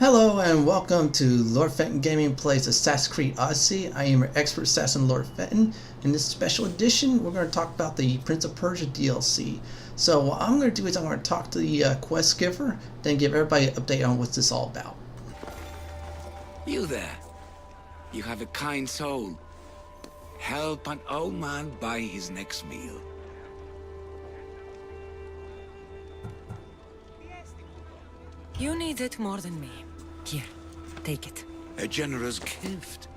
Hello and welcome to Lord Fenton Gaming Plays Assassin's Creed Odyssey. I am your expert Assassin Lord Fenton. In this special edition, we're going to talk about the Prince of Persia DLC. So what I'm going to do is I'm going to talk to the quest giver, then give everybody an update on what's this all about. You there. You have a kind soul. Help an old man buy his next meal. You need it more than me. Here, take it. A generous gift.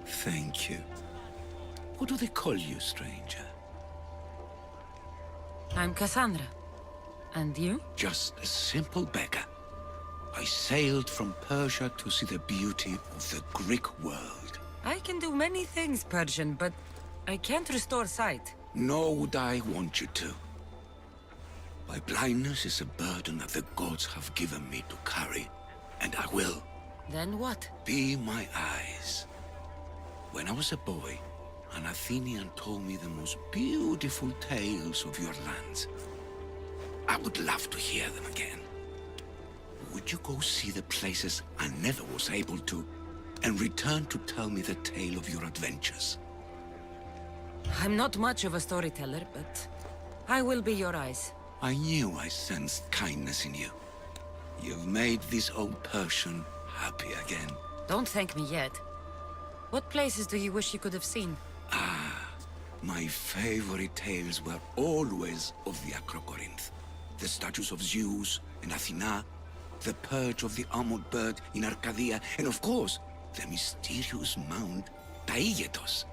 Thank you. What do they call you, stranger? I'm Cassandra. And you? Just a simple beggar. I sailed from Persia to see the beauty of the Greek world. I can do many things, Persian, but I can't restore sight. Nor would I want you to. My blindness is a burden that the gods have given me to carry, and I will. Then what? Be my eyes. When I was a boy, an Athenian told me the most beautiful tales of your lands. I would love to hear them again. Would you go see the places I never was able to, and return to tell me the tale of your adventures? I'm not much of a storyteller, but I will be your eyes. I knew I sensed kindness in you. You've made this old Persian happy again. Don't thank me yet. What places do you wish you could have seen? My favorite tales were always of the Acrocorinth. The statues of Zeus and Athena, the perch of the armored bird in Arcadia, and of course, the mysterious mound Taigetos.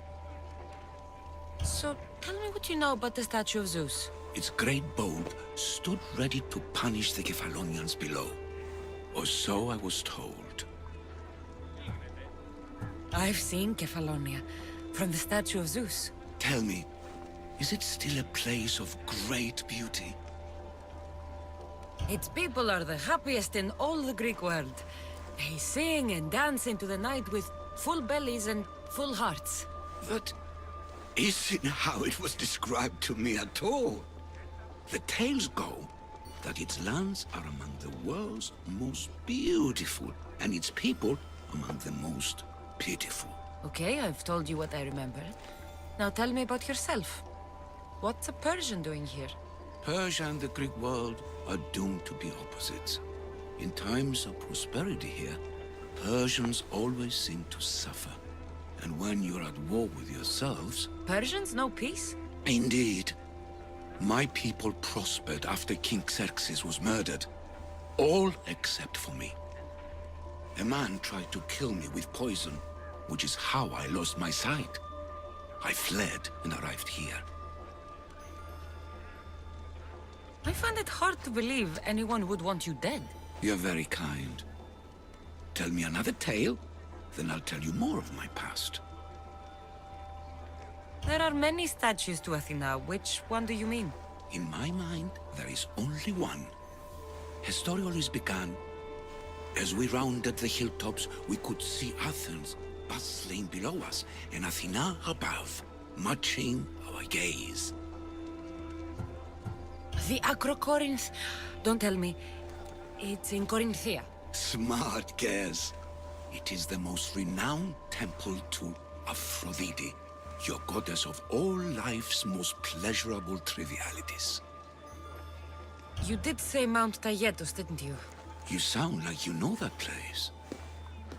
So, tell me what you know about the statue of Zeus. Its great boat stood ready to punish the Kephalonians below. Or so I was told. I've seen Kephallonia, from the statue of Zeus. Tell me, is it still a place of great beauty? Its people are the happiest in all the Greek world. They sing and dance into the night with full bellies and full hearts. That isn't how it was described to me at all. The tales go that its lands are among the world's most beautiful, and its people among the most pitiful. Okay, I've told you what I remember. Now tell me about yourself. What's a Persian doing here? Persia and the Greek world are doomed to be opposites. In times of prosperity here, Persians always seem to suffer. And when you're at war with yourselves... Persians know peace? Indeed. My people prospered after King Xerxes was murdered. All except for me. A man tried to kill me with poison, which is how I lost my sight. I fled and arrived here. I find it hard to believe anyone would want you dead. You're very kind. Tell me another tale, then I'll tell you more of my past. There are many statues to Athena. Which one do you mean? In my mind, there is only one. Her story always began. As we rounded the hilltops, we could see Athens bustling below us, and Athena above, matching our gaze. The Acrocorinth. Don't tell me. It's in Corinthia. Smart guess. It is the most renowned temple to Aphrodite, your goddess of all life's most pleasurable trivialities. You did say Mount Taygetos, didn't you? You sound like you know that place.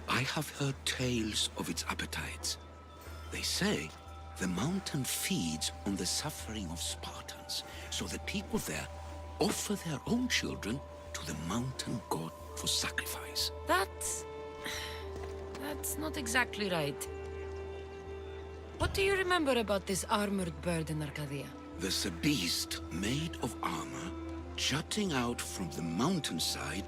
I have heard tales of its appetites. They say the mountain feeds on the suffering of Spartans, so the people there offer their own children to the mountain god for sacrifice. That's not exactly right. What do you remember about this armored bird in Arcadia? There's a beast made of armor jutting out from the mountainside,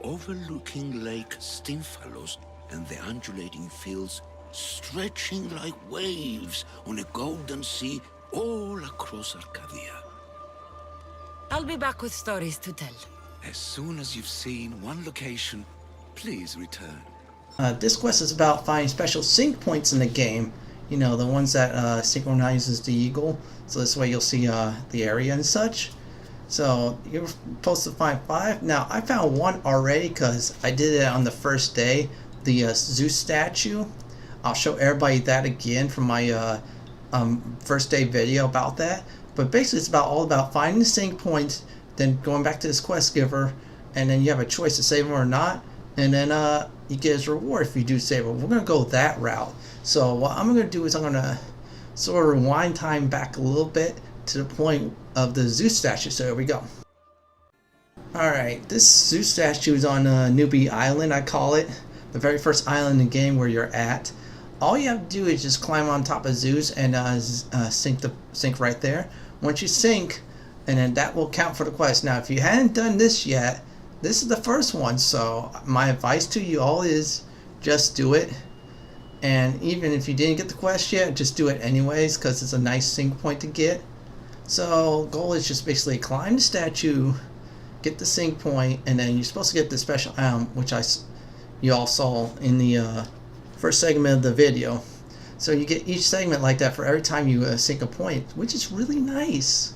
overlooking Lake Stymphalos and the undulating fields stretching like waves on a golden sea all across Arcadia. I'll be back with stories to tell. As soon as you've seen one location, please return. This quest is about finding special sync points in the game. You know, the ones that synchronizes the eagle. So this way you'll see the area and such. So you're supposed to find 5. Now I found 1 already because I did it on the first day. The Zeus statue. I'll show everybody that again from my first day video about that. But basically it's all about finding the sync points, then going back to this quest giver, and then you have a choice to save them or not, and then you get his reward if you do save them. We're going to go that route. So what I'm going to do is I'm going to sort of rewind time back a little bit to the point of the Zeus statue. So here we go. Alright, this Zeus statue is on Newbie Island, I call it. The very first island in the game where you're at. All you have to do is just climb on top of Zeus and sink right there. Once you sink, and then that will count for the quest. Now if you hadn't done this yet, this is the first one, so my advice to you all is just do it. And even if you didn't get the quest yet, just do it anyways, because it's a nice sync point to get. So goal is just basically climb the statue, get the sync point, and then you're supposed to get the special item, which you all saw in the first segment of the video. So you get each segment like that for every time you sync a point, which is really nice.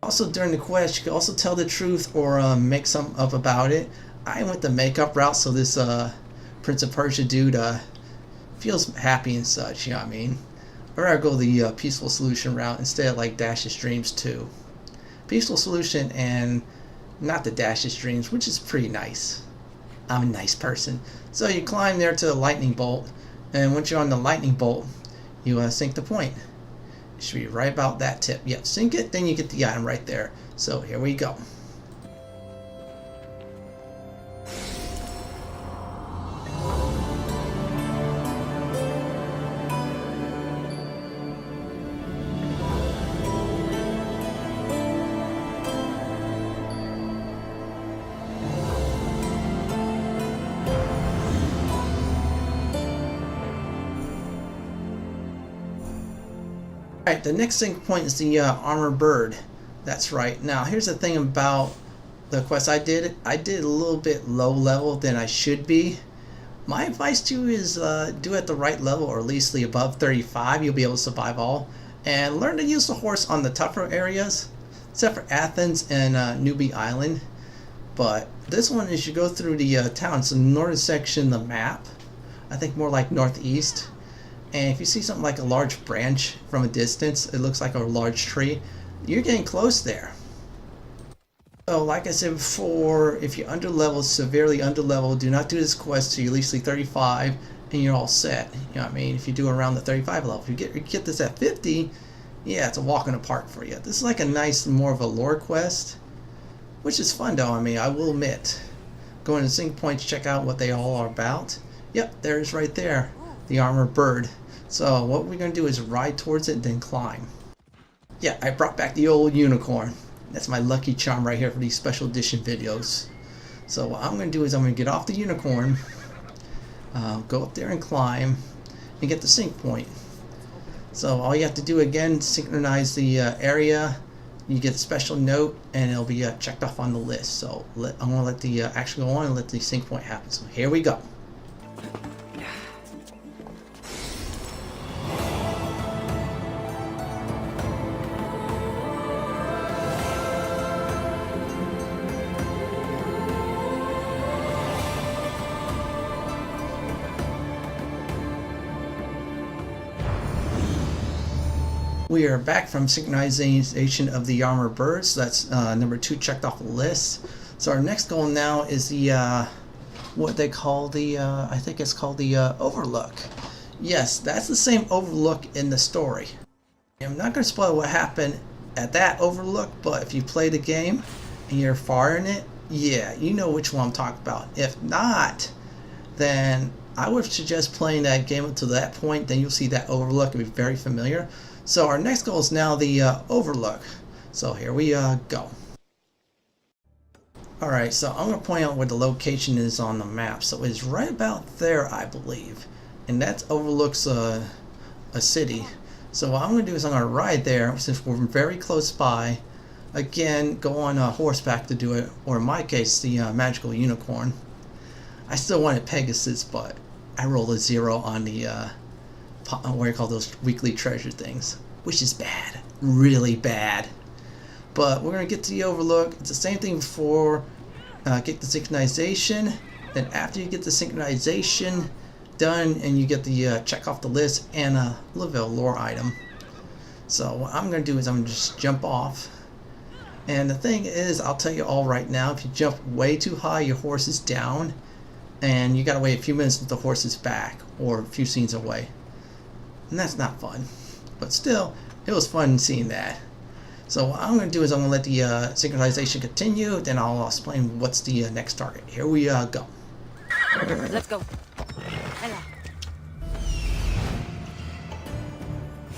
Also during the quest, you can also tell the truth or make something up about it. I went the makeup route, so this Prince of Persia dude feels happy and such, you know what I mean? Or I go the peaceful solution route instead of like Dash's Dreams too. Peaceful solution and not the Dash's Dreams, which is pretty nice. I'm a nice person. So you climb there to the lightning bolt, and once you're on the lightning bolt, you sink the point. It should be right about that tip. Yep, sink it, then you get the item right there. So here we go. Alright, the next sync point is the armored bird. That's right. Now here's the thing about the quest I did. I did a little bit low level than I should be. My advice to you is do it at the right level, or at least the above 35. You'll be able to survive all. And learn to use the horse on the tougher areas, except for Athens and Newbie Island. But this one is you go through the town. It's the northern section of the map. I think more like northeast. And if you see something like a large branch from a distance, it looks like a large tree, you're getting close there. So like I said before, if you're underleveled, severely underleveled, do not do this quest till you at least 35 and you're all set. You know what I mean? If you do around the 35 level. If you get this at 50, yeah, it's a walk in the park for you. This is like a nice, more of a lore quest, which is fun though, I mean, I will admit. Go into sync points, check out what they all are about. Yep, there's right there, the armored bird. So what we're going to do is ride towards it and then climb. Yeah, I brought back the old unicorn. That's my lucky charm right here for these special edition videos. So what I'm going to do is I'm going to get off the unicorn, go up there and climb, and get the sync point. So all you have to do again, synchronize the area, you get a special note, and it'll be checked off on the list. So I'm going to let the action go on and let the sync point happen. So here we go. We are back from synchronization of the armored birds. So that's number 2 checked off the list. So our next goal now is the what they call the I think it's called the Overlook. Yes, that's the same Overlook in the story. I'm not going to spoil what happened at that Overlook, but if you play the game and you're far in it, yeah, you know which one I'm talking about. If not, then I would suggest playing that game up to that point. Then you'll see that Overlook and be very familiar. So our next goal is now the Overlook. So here we go. Alright, so I'm going to point out where the location is on the map. So it's right about there, I believe. And that overlooks a city. So what I'm going to do is I'm going to ride there, since we're very close by. Again, go on horseback to do it, or in my case, the magical unicorn. I still wanted Pegasus, but I rolled a 0 on the what do you call those weekly treasure things, which is bad, really bad. But we're going to get to the Overlook. It's the same thing before get the synchronization. Then after you get the synchronization done and you get the check off the list and a little bit of lore item. So what I'm going to do is I'm going to just jump off. And the thing is, I'll tell you all right now, if you jump way too high, your horse is down. And you got to wait a few minutes until the horse is back or a few scenes away. And that's not fun. But still, it was fun seeing that. So what I'm going to do is I'm going to let the synchronization continue, then I'll explain what's the next target. Here we go. Let's go. Ella.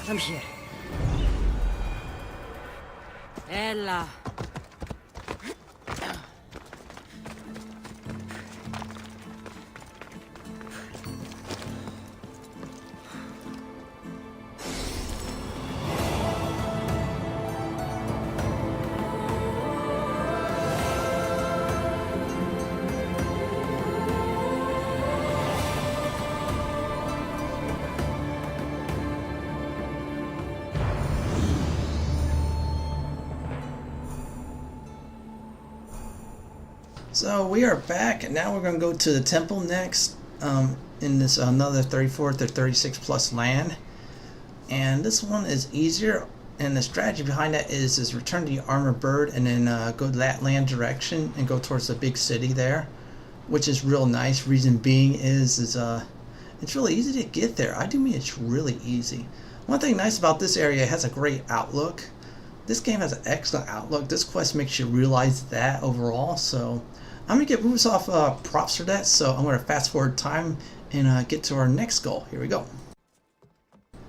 I'm here. Ella. So we are back, and now we're going to go to the temple next in this another 34th or 36 plus land. And this one is easier, and the strategy behind that is return to the armored bird and then go to that land direction and go towards the big city there, which is real nice. Reason being is it's really easy to get there. I do mean it's really easy. One thing nice about this area, it has a great outlook. This game has an excellent outlook. This quest makes you realize that overall. So I'm going to get Ubisoft props for that. So I'm going to fast forward time and get to our next goal. Here we go.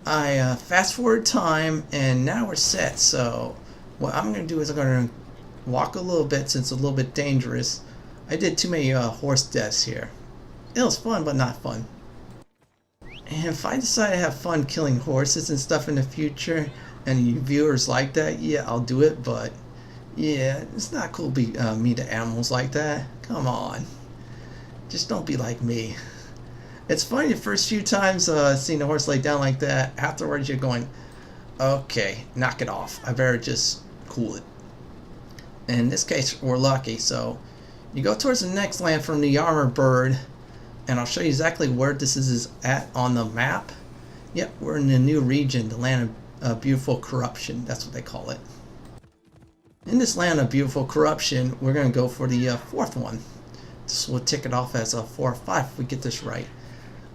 I fast forward time and now we're set. So what I'm going to do is I'm going to walk a little bit since it's a little bit dangerous. I did too many horse deaths here. It was fun, but not fun. And if I decide to have fun killing horses and stuff in the future, and you viewers like that, yeah, I'll do it, but yeah, it's not cool to be mean to animals like that. Come on. Just don't be like me. It's funny the first few times seeing the horse lay down like that. Afterwards, you're going, okay, knock it off. I better just cool it. In this case, we're lucky. So you go towards the next land from the armored bird, and I'll show you exactly where this is at on the map. Yep, we're in the new region, the land of beautiful corruption. That's what they call it. In this land of beautiful corruption, we're going to go for the fourth one. This will tick it off as a 4 or 5 if we get this right.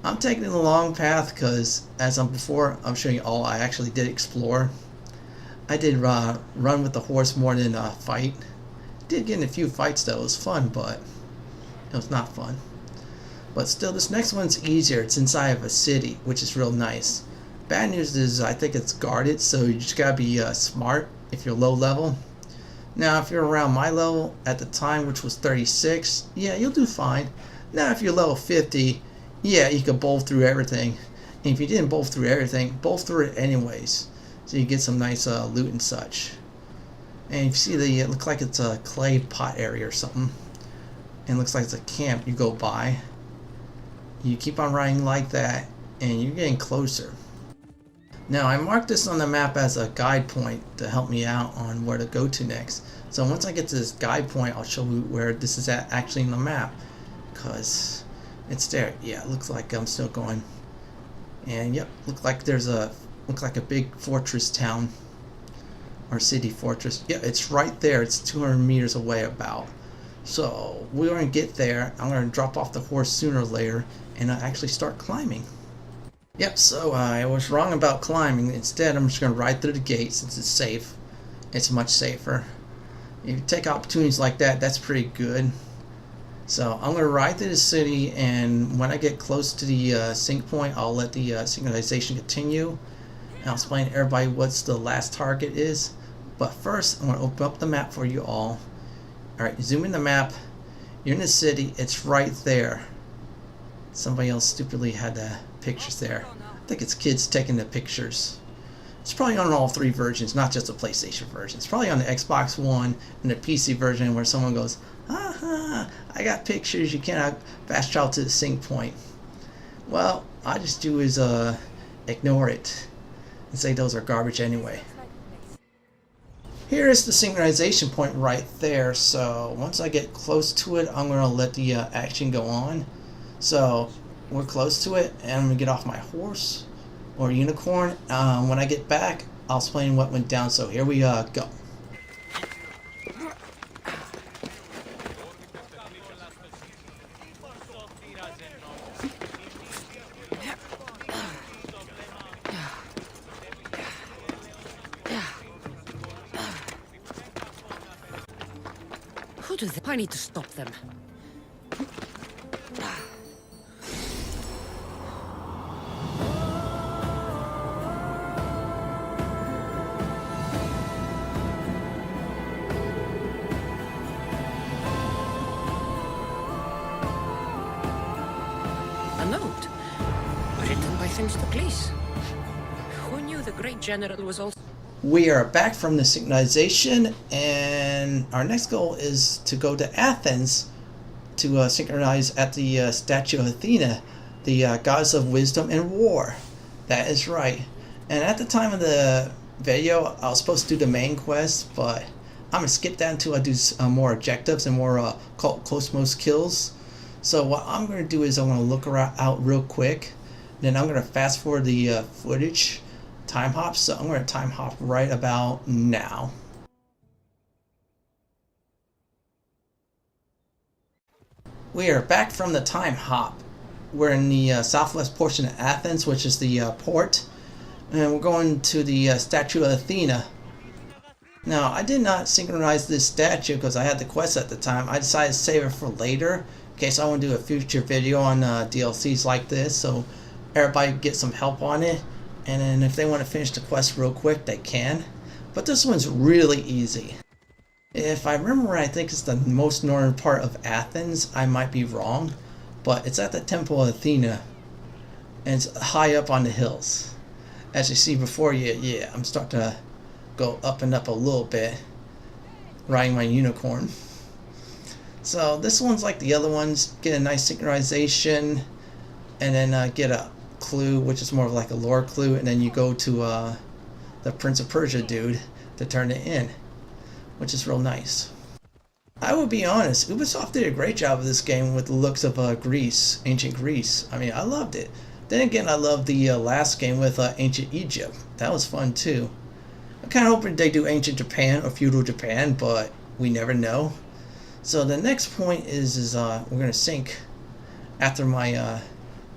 I'm taking the long path because, as before, I'm showing you all I actually did explore. I did run with the horse more than fight. Did get in a few fights though. It was fun, but it was not fun. But still, this next one's easier. It's inside of a city, which is real nice. Bad news is I think it's guarded, so you just gotta be smart if you're low level. Now, if you're around my level at the time, which was 36, yeah, you'll do fine. Now, if you're level 50, yeah, you can bowl through everything. And if you didn't bowl through everything, bowl through it anyways, so you get some nice loot and such. And if you see it looks like it's a clay pot area or something, and it looks like it's a camp you go by. You keep on riding like that, and you're getting closer. Now, I marked this on the map as a guide point to help me out on where to go to next. So once I get to this guide point, I'll show you where this is at actually in the map, because it's there. Yeah, it looks like I'm still going. And yep, looks like a big fortress town or city fortress. Yeah, it's right there. It's 200 meters away about. So we're going to get there. I'm going to drop off the horse sooner or later and actually start climbing. Yep, so I was wrong about climbing. Instead, I'm just going to ride through the gate since it's safe. It's much safer. If you take opportunities like that, that's pretty good. So I'm going to ride through the city, and when I get close to the sync point, I'll let the synchronization continue. And I'll explain to everybody what's the last target is. But first, I'm going to open up the map for you all. Alright, zoom in the map. You're in the city. It's right there. Somebody else stupidly had the pictures there. I think it's kids taking the pictures. It's probably on all 3 versions, not just the PlayStation version. It's probably on the Xbox One and the PC version where someone goes, "Aha, I got pictures, you cannot fast travel to the sync point." Well, all I just do is ignore it and say those are garbage anyway. Here is the synchronization point right there. So once I get close to it, I'm going to let the action go on. So we're close to it, and I'm going to get off my horse or unicorn. When I get back, I'll explain what went down. So here we go. Who do they? I need to stop them. A note written by Themistocles. Who knew the great general was also... We are back from the synchronization, and our next goal is to go to Athens to synchronize at the statue of Athena, the goddess of wisdom and war. That is right. And at the time of the video, I was supposed to do the main quest, but I'm going to skip that until I do more objectives and more close-most kills. So what I'm going to do is I'm going to look out real quick, then I'm going to fast forward the footage. Time hop, so I'm going to time hop right about now. We are back from the time hop. We're in the southwest portion of Athens, which is the port, and we're going to the statue of Athena. Now, I did not synchronize this statue because I had the quest at the time. I decided to save it for later in case I want to do a future video on DLCs like this, so everybody get some help on it. And then if they want to finish the quest real quick, they can. But this one's really easy. If I remember right, I think it's the most northern part of Athens. I might be wrong. But it's at the Temple of Athena. And it's high up on the hills. As you see before you, yeah, I'm starting to go up and up a little bit. Riding my unicorn. So this one's like the other ones. Get a nice synchronization. And then get a clue, which is more of like a lore clue, and then you go to the Prince of Persia dude to turn it in, which is real nice. I will be honest, Ubisoft did a great job of this game with the looks of Greece, ancient Greece. I mean, I loved it. Then again, I loved the last game with ancient Egypt. That was fun too. I'm kind of hoping they do ancient Japan or feudal Japan, but we never know. So the next point is we're gonna sync after my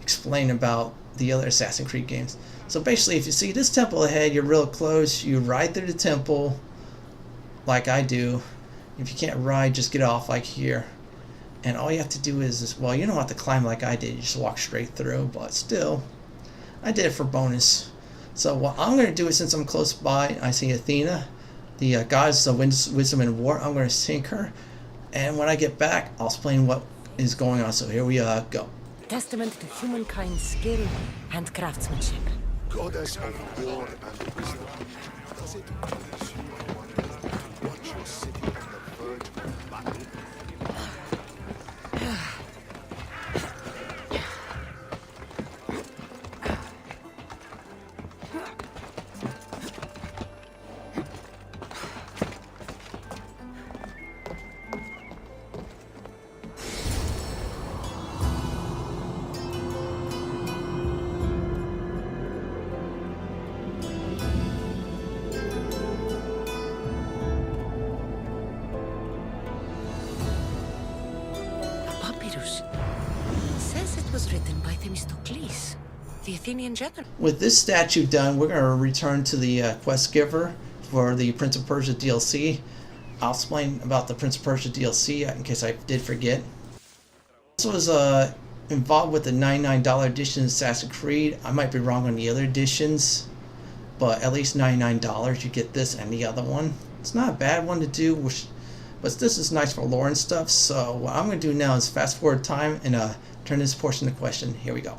explain about the other Assassin's Creed games. So basically, if you see this temple ahead, you're real close. You ride through the temple like I do. If you can't ride, just get off like here. And all you have to do is, well, you don't have to climb like I did. You just walk straight through, but still, I did it for bonus. So what I'm going to do is, since I'm close by, I see Athena, the goddess of wisdom and war. I'm going to sync her. And when I get back, I'll explain what is going on. So here we go. Testament to humankind's skill and craftsmanship. Goddess of war and wisdom, does it please you, I wonder, to watch your city on the verge of battle? Says it was written by Themistocles, the Athenian general. With this statue done, we're going to return to the quest giver for the Prince of Persia DLC. I'll explain about the Prince of Persia DLC in case I did forget. This was involved with the $99 edition of Assassin's Creed. I might be wrong on the other editions, but at least $99 you get this and the other one. It's not a bad one to do, but this is nice for lore and stuff. So what I'm going to do now is fast forward time and turn this portion to question. Here we go.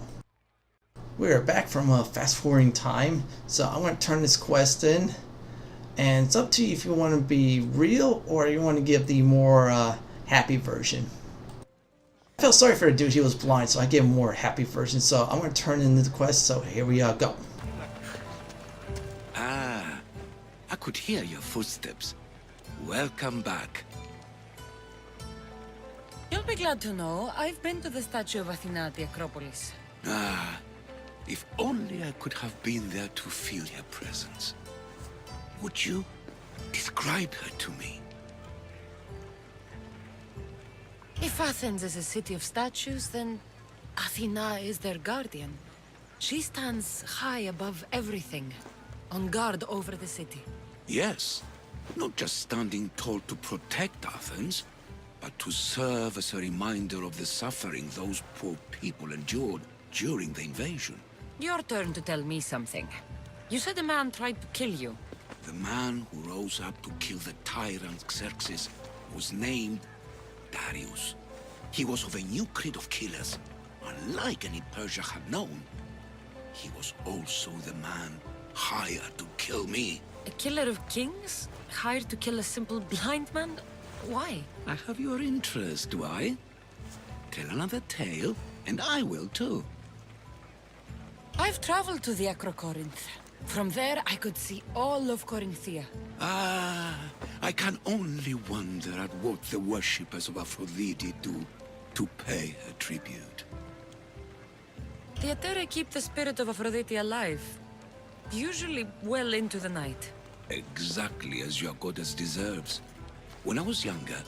We are back from fast forwarding time, so I'm going to turn this quest in, and it's up to you if you want to be real or you want to give the more happy version. I felt sorry for the dude, he was blind, so I gave him a more happy version. So I'm going to turn in the quest, so here we go. Ah, a could hear your footsteps. Welcome back. You'll be glad to know I've been to the statue of Athena at the Acropolis. Ah, if only I could have been there to feel her presence. Would you describe her to me? If Athens is a city of statues, then Athena is their guardian. She stands high above everything, on guard over the city. Yes, not just standing tall to protect Athens, but to serve as a reminder of the suffering those poor people endured during the invasion. Your turn to tell me something. You said a man tried to kill you. The man who rose up to kill the tyrant Xerxes was named Darius. He was of a new creed of killers, unlike any Persia had known. He was also the man hired to kill me. A killer of kings? Hired to kill a simple blind man? Why? I have your interest, do I? Tell another tale, and I will too. I've traveled to the Acrocorinth. From there, I could see all of Corinthia. Ah, I can only wonder at what the worshippers of Aphrodite do to pay her tribute. The Aetera keep the spirit of Aphrodite alive, usually well into the night. Exactly as your goddess deserves. When I was younger,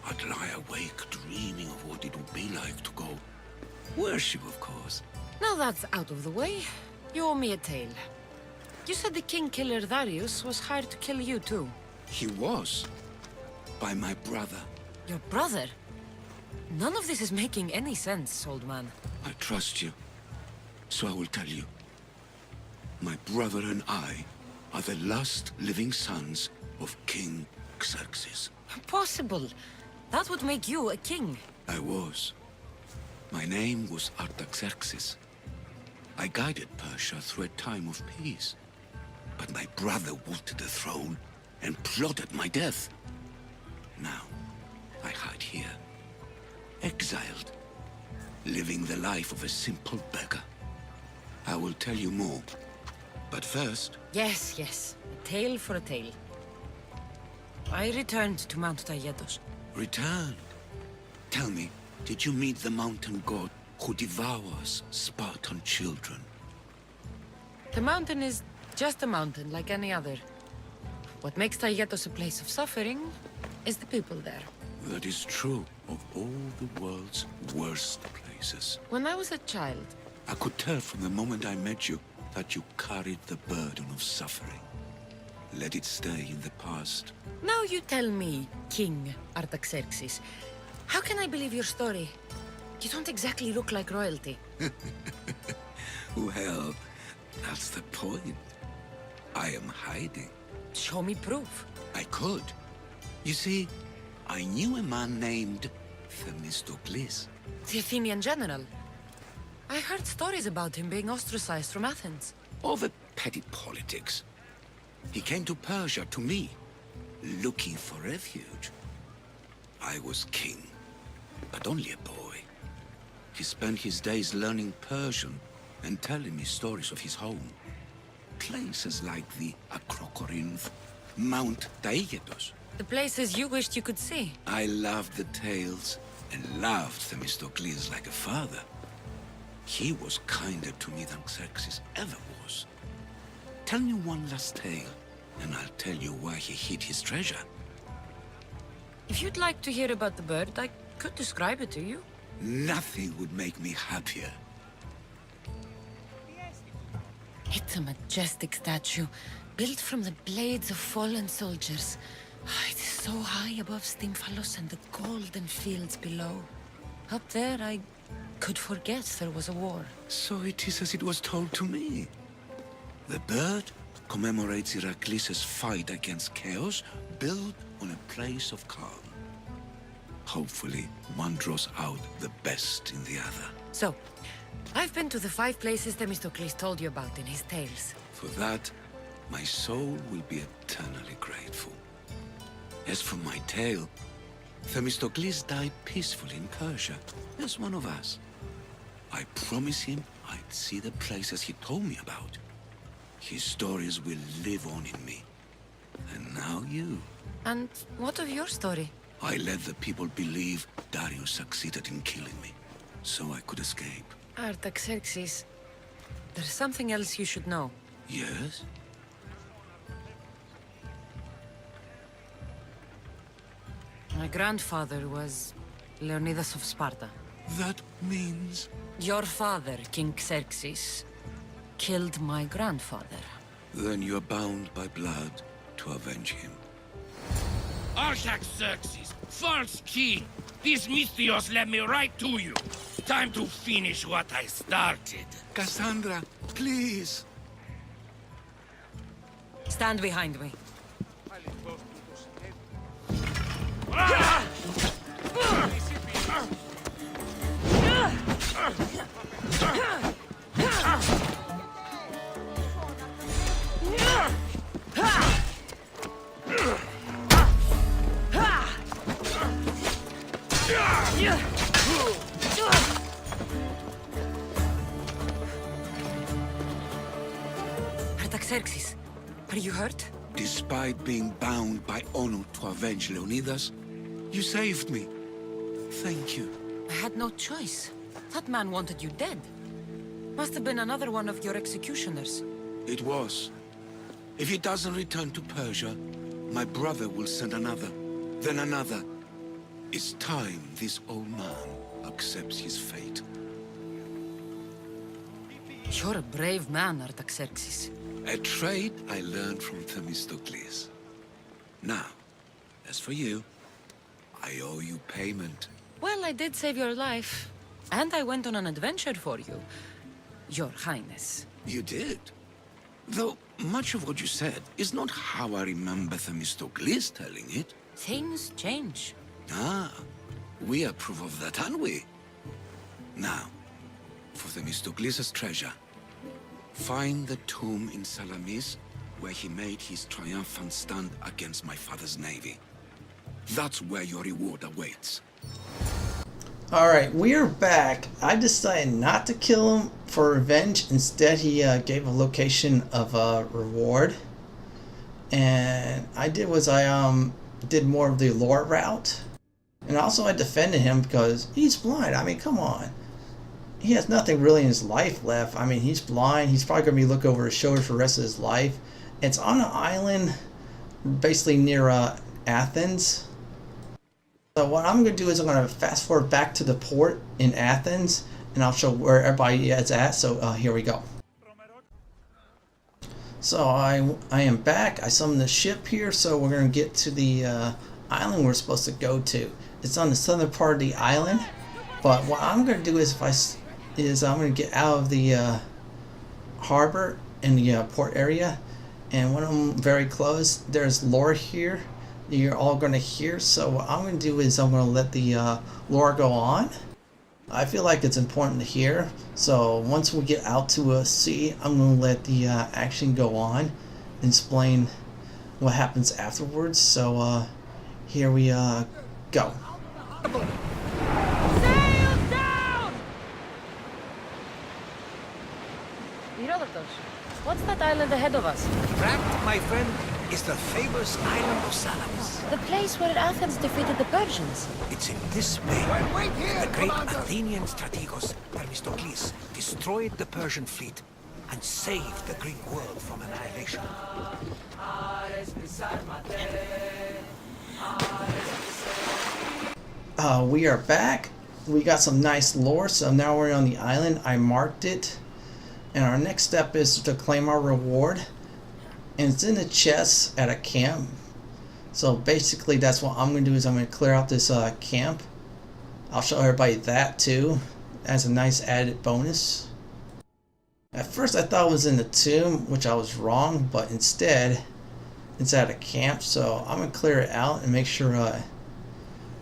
I'd lie awake dreaming of what it would be like to go. Worship, of course. Now that's out of the way, you owe me a tale. You said the king killer Darius was hired to kill you too. He was. By my brother. Your brother? None of this is making any sense, old man. I trust you, so I will tell you. My brother and I are the last living sons of King Xerxes. Impossible. That would make you a king. I was. My name was Artaxerxes. I guided Persia through a time of peace. But my brother wanted the throne and plotted my death. Now, I hide here, exiled, living the life of a simple beggar. I will tell you more, but first... Yes, yes. A tale for a tale. I returned to Mount Taygetos. Returned? Tell me, did you meet the mountain god who devours Spartan children? The mountain is just a mountain like any other. What makes Taygetos a place of suffering is the people there. That is true of all the world's worst places. When I was a child, I could tell from the moment I met you that you carried the burden of suffering. Let it stay in the past. now you tell me, King Artaxerxes, how can I believe your story? You don't exactly look like royalty. Well, that's the point. I am hiding. Show me proof. I could. You see, I knew a man named Themistocles. The Athenian general. I heard stories about him being ostracized from Athens. Over petty politics. He came to Persia to me, looking for refuge. I was king, but only a boy. He spent his days learning Persian and telling me stories of his home. Places like the Acrocorinth, Mount Taygetos. The places you wished you could see. I loved the tales and loved Themistocles like a father. He was kinder to me than Xerxes ever was. Tell me one last tale, and I'll tell you why he hid his treasure. If you'd like to hear about the bird, I could describe it to you. Nothing would make me happier. It's a majestic statue, built from the blades of fallen soldiers. It is so high above Stymphalos and the golden fields below. Up there, I could forget there was a war. So it is as it was told to me. The bird commemorates Heracles' fight against chaos, built on a place of calm. Hopefully, one draws out the best in the other. So, I've been to the 5 places Themistocles told you about in his tales. For that, my soul will be eternally grateful. As for my tale, Themistocles died peacefully in Persia, as one of us. I promise him I'd see the places he told me about. His stories will live on in me, And now you. And what of your story? I let the people believe Darius succeeded in killing me, so I could escape. Artaxerxes, there's something else you should know. Yes? My grandfather was Leonidas of Sparta. That means... Your father, King Xerxes, killed my grandfather. Then you're bound by blood to avenge him. Artaxerxes, false king! These Mystios led me right to you. Time to finish what I started. Cassandra, please! Stand behind me. Artaxerxes, are you hurt? Despite being bound by honor to avenge Leonidas, you saved me. Thank you. I had no choice. That man wanted you dead. Must have been another one of your executioners. It was. If he doesn't return to Persia, my brother will send another, then another. It's time this old man accepts his fate. You're a brave man, Artaxerxes. A trait I learned from Themistocles. Now, as for you, I owe you payment. Well, I did save your life. And I went on an adventure for you, Your Highness. You did. Though much of what you said is not how I remember Themistocles telling it. Things change. Ah, we approve of that, aren't we? Now, for Themistocles' treasure, find the tomb in Salamis where he made his triumphant stand against my father's navy. That's where your reward awaits. Alright, we're back. I decided not to kill him for revenge. Instead, he gave a location of a reward. And I did did more of the lore route. And also I defended him because he's blind. I mean, come on. He has nothing really in his life left. I mean, he's blind. He's probably going to be looking over his shoulder for the rest of his life. It's on an island basically near Athens. So what I'm going to do is I'm going to fast forward back to the port in Athens, and I'll show where everybody is at. So here we go. So I am back. I summoned the ship here, so we're going to get to the island we're supposed to go to. It's on the southern part of the island, but what I'm going to do is I'm going to get out of the harbor in the port area, and when I'm very close, there's lore here you're all going to hear. So what I'm going to do is I'm going to let the lore go on. I feel like it's important to hear. So once we get out to sea, I'm going to let the action go on and explain what happens afterwards. So here we go. Sail down! What's that island ahead of us? That, my friend, is the famous island of Salamis. The place where Athens defeated the Persians. It's in this bay that the great Athenian strategos Themistocles destroyed the Persian fleet and saved the Greek world from annihilation. We are back. We got some nice lore, so now we're on the island. I marked it. And our next step is to claim our reward. And it's in the chest at a camp. So basically that's what I'm going to do is I'm going to clear out this camp. I'll show everybody that too as a nice added bonus. At first I thought it was in the tomb, which I was wrong, but instead it's at a camp. So I'm going to clear it out and make sure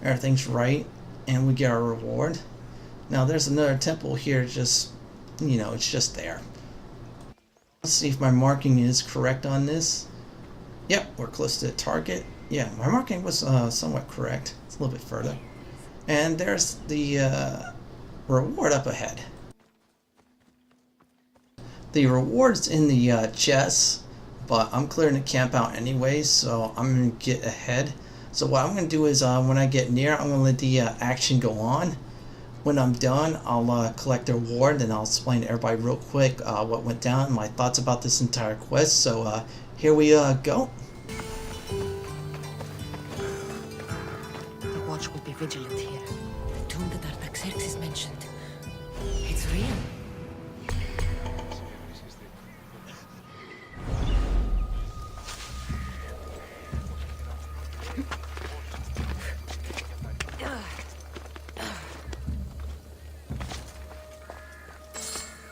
everything's right and we get our reward. Now there's another temple here, just, you know, it's just there. Let's see if my marking is correct on this. Yep, we're close to the target. Yeah, my marking was somewhat correct. It's a little bit further. And there's the reward up ahead. The reward's in the chest, but I'm clearing the camp out anyway, so I'm going to get ahead. So what I'm going to do is when I get near, I'm going to let the action go on. When I'm done, I'll collect the reward, and I'll explain to everybody real quick what went down and my thoughts about this entire quest. So here we go. The watch will be vigilant here. The tomb that Artaxerxes mentioned. It's real.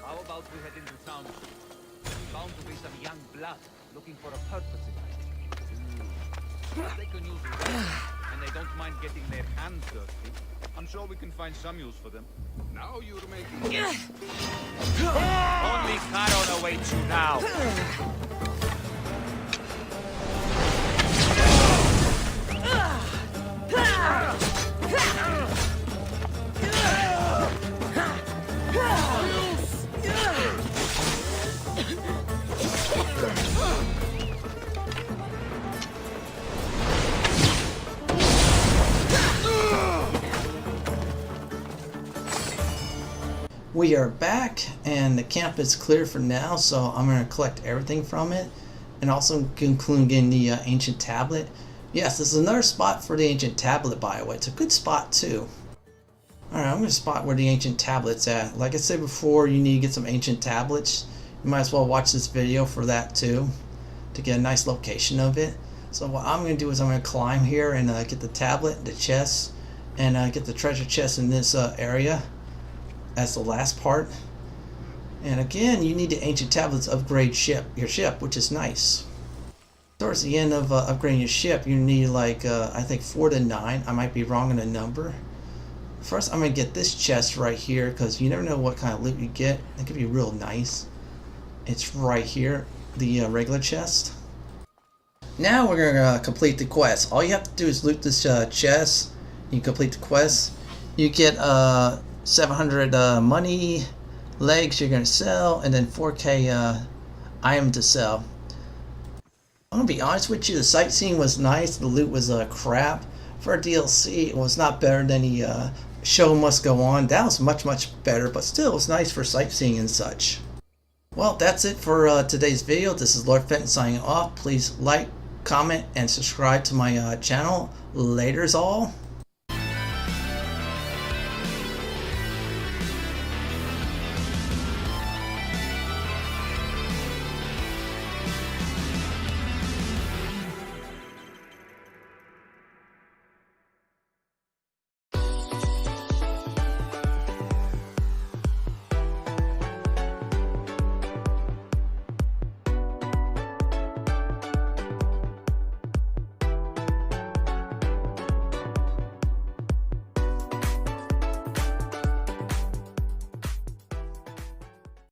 How about we head into town? There's bound to be some young blood looking for a purpose in life. They can use it, and they don't mind getting their hands dirty. I'm sure we can find some use for them. Now you're making... Only Charon awaits you now. We are back, and the camp is clear for now, so I'm going to collect everything from it, and also include getting the ancient tablet. Yes, this is another spot for the ancient tablet, by the way. It's a good spot too. Alright, I'm going to spot where the ancient tablet's at. Like I said before, you need to get some ancient tablets. You might as well watch this video for that too, to get a nice location of it. So what I'm going to do is I'm going to climb here and get the tablet, the chest, and get the treasure chest in this area as the last part. And again, you need the ancient tablets to upgrade your ship, which is nice. Towards the end of upgrading your ship, you need like I think 4 to 9. I might be wrong on the number. First, I'm gonna get this chest right here, because you never know what kind of loot you get. It could be real nice. It's right here, the regular chest. Now we're gonna complete the quest. All you have to do is loot this chest. You complete the quest. You get 700 money, legs you're gonna sell, and then 4k item to sell. I'm gonna be honest with you, the sightseeing was nice, the loot was crap. For a DLC, it was not better than the show must go on. That was much better, but still it was nice for sightseeing and such. Well, that's it for today's video. This is Lord Fenton signing off. Please like, comment, and subscribe to my channel. Laters all.